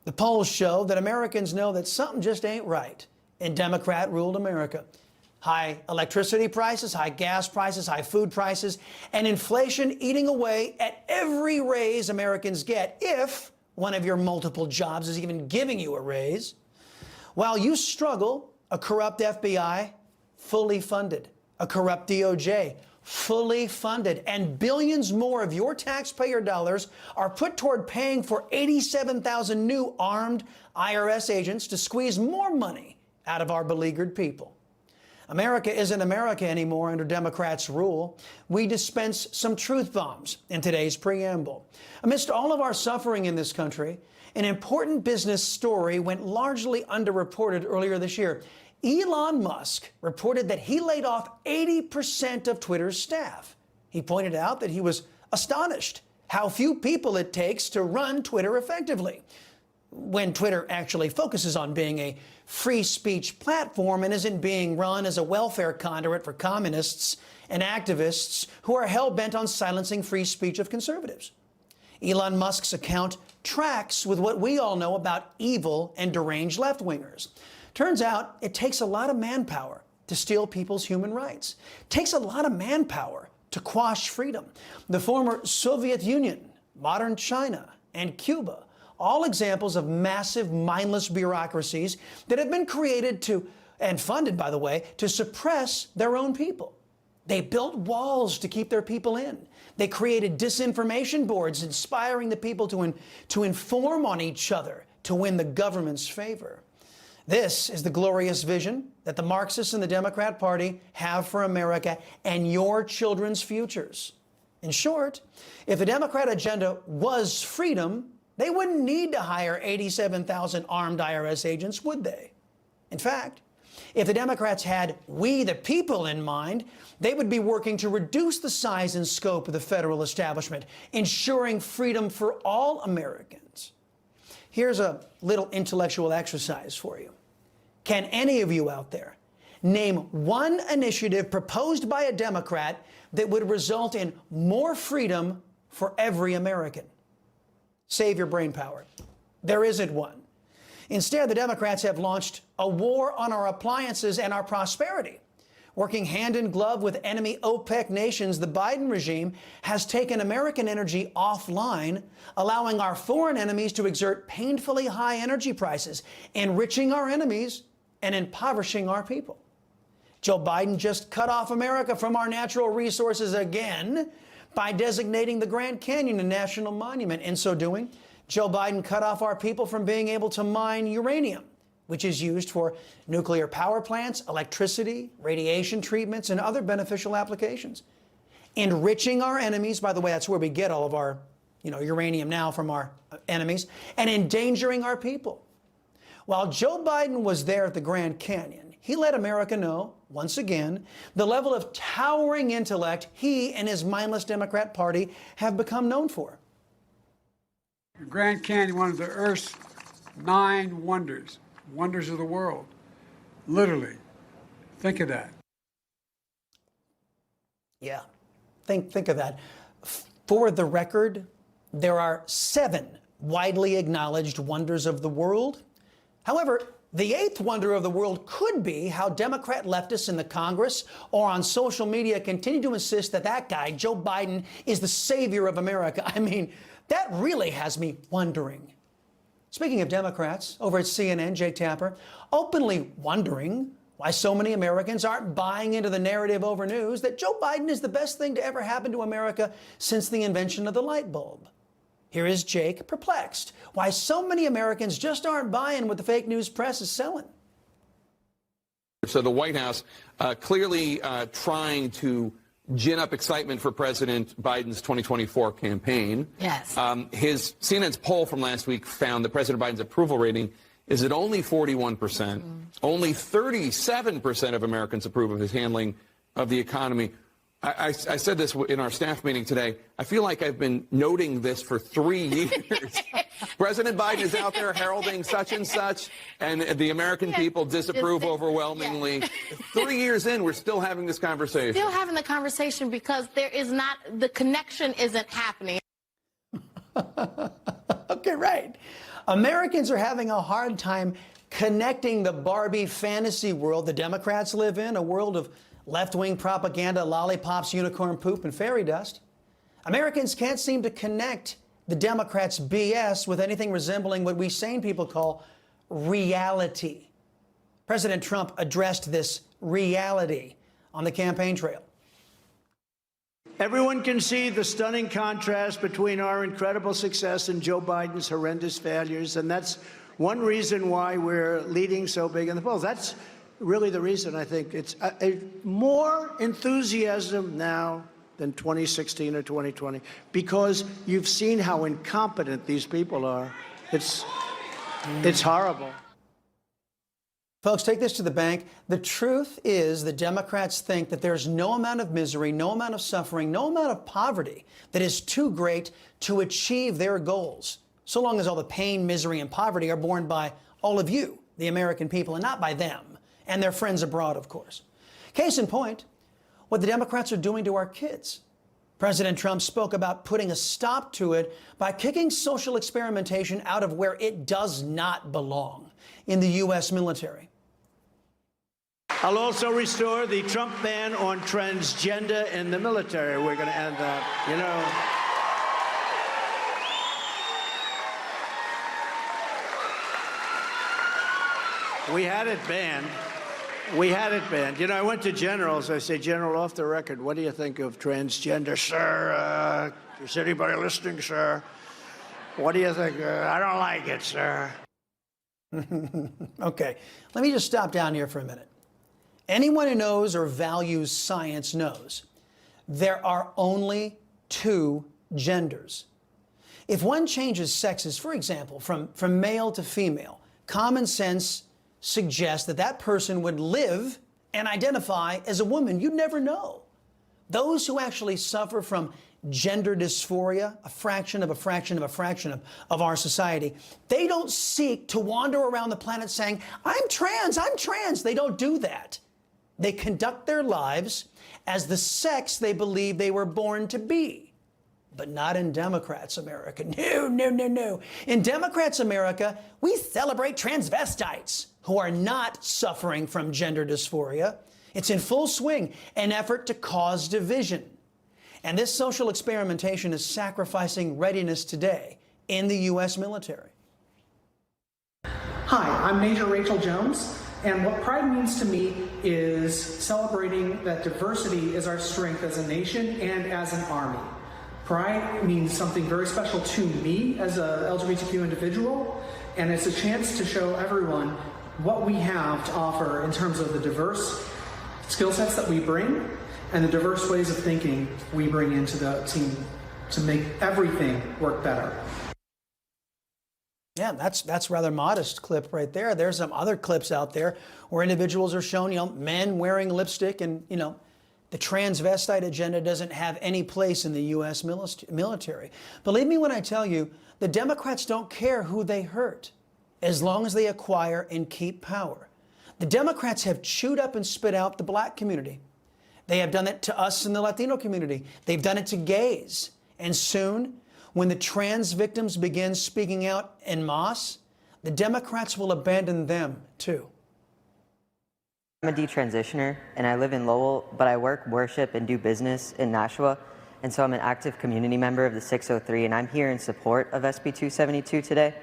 The polls show that Americans know that something just ain't right in Democrat-ruled America. High electricity prices, high gas prices, high food prices, and inflation eating away at every raise Americans get, if one of your multiple jobs is even giving you a raise. While you struggle, a corrupt FBI, fully funded. A corrupt DOJ, fully funded. And billions more of your taxpayer dollars are put toward paying for 87,000 new armed IRS agents to squeeze more money out of our beleaguered people. America isn't America anymore under Democrats' rule. We dispense some truth bombs in today's preamble. Amidst all of our suffering in this country, an important business story went largely underreported earlier this year. Elon Musk reported that he laid off 80% of Twitter's staff. He pointed out that he was astonished how few people it takes to run Twitter effectively, when Twitter actually focuses on being a free speech platform and isn't being run as a welfare conduit for communists and activists who are hell-bent on silencing free speech of conservatives. Elon Musk's account tracks with what we all know about evil and deranged left-wingers. Turns out it takes a lot of manpower to steal people's human rights. It takes a lot of manpower to quash freedom. The former Soviet Union, modern China, and Cuba, all examples of massive, mindless bureaucracies that have been created to, and funded, by the way, to suppress their own people. They built walls to keep their people in. They created disinformation boards inspiring the people to inform on each other to win the government's favor. This is the glorious vision that the Marxists and the Democrat Party have for America and your children's futures. In short, if the Democrat agenda was freedom, they wouldn't need to hire 87,000 armed IRS agents, would they? In fact, if the Democrats had we the people in mind, they would be working to reduce the size and scope of the federal establishment, ensuring freedom for all Americans. Here's a little intellectual exercise for you. Can any of you out there name one initiative proposed by a Democrat that would result in more freedom for every American? Save your brain power. There isn't one. Instead, the Democrats have launched a war on our appliances and our prosperity. Working hand in glove with enemy OPEC nations, the Biden regime has taken American energy offline, allowing our foreign enemies to exert painfully high energy prices, enriching our enemies and impoverishing our people. Joe Biden just cut off America from our natural resources again by designating the Grand Canyon a national monument. In so doing, Joe Biden cut off our people from being able to mine uranium, which is used for nuclear power plants, electricity, radiation treatments, and other beneficial applications. Enriching our enemies, by the way, that's where we get all of our uranium now, from our enemies, and endangering our people. While Joe Biden was there at the Grand Canyon, he let America know, once again, the level of towering intellect he and his mindless Democrat Party have become known for. The Grand Canyon, one of the Earth's 9 wonders, wonders of the world. Literally. Think of that. Yeah, think of that. For the record, there are 7 widely acknowledged wonders of the world. However, the 8th wonder of the world could be how Democrat leftists in the Congress or on social media continue to insist that that guy, Joe Biden, is the savior of America. I mean, that really has me wondering. Speaking of Democrats, over at CNN, Jake Tapper, openly wondering why so many Americans aren't buying into the narrative over news that Joe Biden is the best thing to ever happen to America since the invention of the light bulb. Here is Jake, perplexed why so many Americans just aren't buying what the fake news press is selling. So the White House clearly trying to gin up excitement for President Biden's 2024 campaign. Yes. CNN's poll from last week found that President Biden's approval rating is at only 41%. Only 37% of Americans approve of his handling of the economy. I said this in our staff meeting today. I feel like I've been noting this for 3 years. President Biden is out there heralding such and such, and the American people disapprove overwhelmingly. 3 years in, we're still having this conversation. Still having the conversation because there is not, the connection isn't happening. Okay, right. Americans are having a hard time connecting the Barbie fantasy world the Democrats live in, a world of left-wing propaganda, lollipops, unicorn poop, and fairy dust. Americans can't seem to connect the Democrats' BS with anything resembling what we sane people call reality. President Trump addressed this reality on the campaign trail. Everyone can see the stunning contrast between our incredible success and Joe Biden's horrendous failures, and that's one reason why we're leading so big in the polls. That's really the reason. I think it's more enthusiasm now than 2016 or 2020, because you've seen how incompetent these people are. It's horrible. Folks, take this to the bank. The truth is the Democrats think that there's no amount of misery, no amount of suffering, no amount of poverty that is too great to achieve their goals, so long as all the pain, misery, and poverty are borne by all of you, the American people, and not by them and their friends abroad, of course. Case in point, what the Democrats are doing to our kids. President Trump spoke about putting a stop to it by kicking social experimentation out of where it does not belong, in the U.S. military. I'll also restore the Trump ban on transgender in the military. We're going to end that, you know. We had it banned. We had it banned. You know, I went to generals. I say, General, off the record, what do you think of transgender? Sir, is anybody listening, sir? What do you think? I don't like it, sir. Okay, let me just stop down here for a minute. Anyone who knows or values science knows there are only two genders. If one changes sexes, for example, from male to female, common sense suggests that that person would live and identify as a woman. You'd never know. Those who actually suffer from gender dysphoria, a fraction of our society, they don't seek to wander around the planet saying, I'm trans. They don't do that. They conduct their lives as the sex they believe they were born to be. But not in Democrats' America. No. In Democrats' America, we celebrate transvestites who are not suffering from gender dysphoria. It's in full swing, an effort to cause division. And this social experimentation is sacrificing readiness today in the U.S. military. Hi, I'm Major Rachel Jones, and what pride means to me is celebrating that diversity is our strength as a nation and as an army. Pride means something very special to me as a LGBTQ individual, and it's a chance to show everyone what we have to offer in terms of the diverse skill sets that we bring and the diverse ways of thinking we bring into the team to make everything work better. Yeah, that's rather modest clip right there. There's some other clips out there where individuals are shown, men wearing lipstick, and, the transvestite agenda doesn't have any place in the U.S. military. Believe me when I tell you, the Democrats don't care who they hurt, as long as they acquire and keep power. The Democrats have chewed up and spit out the black community. They have done it to us in the Latino community. They've done it to gays. And soon, when the trans victims begin speaking out en masse, the Democrats will abandon them too. I'm a detransitioner, and I live in Lowell, but I work, worship, and do business in Nashua, and so I'm an active community member of the 603, and I'm here in support of SB 272 today.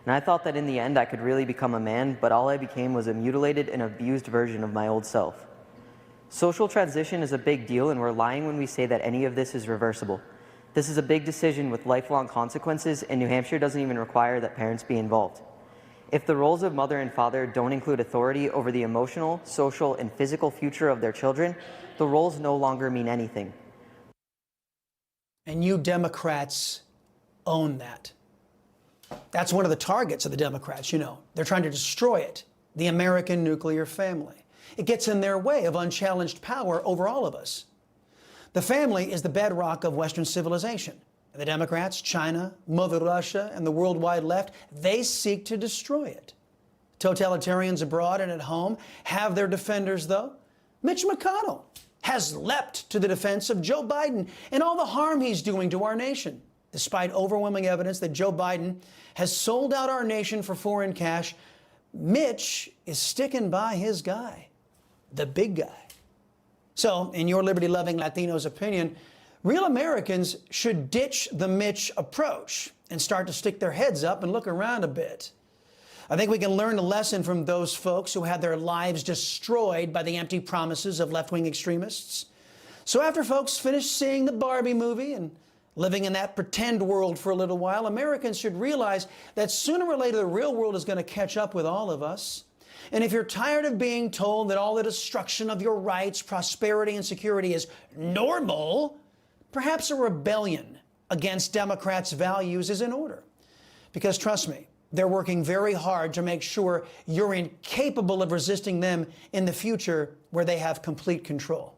And I thought that in the end I could really become a man, but all I became was a mutilated and abused version of my old self. Social transition is a big deal, and we're lying when we say that any of this is reversible. This is a big decision with lifelong consequences, and New Hampshire doesn't even require that parents be involved. If the roles of mother and father don't include authority over the emotional, social, and physical future of their children, the roles no longer mean anything. And you Democrats own that. That's one of the targets of the Democrats, They're trying to destroy it, the American nuclear family. It gets in their way of unchallenged power over all of us. The family is the bedrock of Western civilization. And the Democrats, China, Mother Russia, and the worldwide left, they seek to destroy it. Totalitarians abroad and at home have their defenders, though. Mitch McConnell has leapt to the defense of Joe Biden and all the harm he's doing to our nation. despite overwhelming evidence that Joe Biden has sold out our nation for foreign cash, Mitch is sticking by his guy, the big guy. So, in your liberty-loving Latinos' opinion, real Americans should ditch the Mitch approach and start to stick their heads up and look around a bit. I think we can learn a lesson from those folks who had their lives destroyed by the empty promises of left-wing extremists. So after folks finish seeing the Barbie movie and living in that pretend world for a little while, Americans should realize that sooner or later the real world is going to catch up with all of us. And if you're tired of being told that all the destruction of your rights, prosperity, and security is normal, perhaps a rebellion against Democrats' values is in order. Because trust me, they're working very hard to make sure you're incapable of resisting them in the future where they have complete control.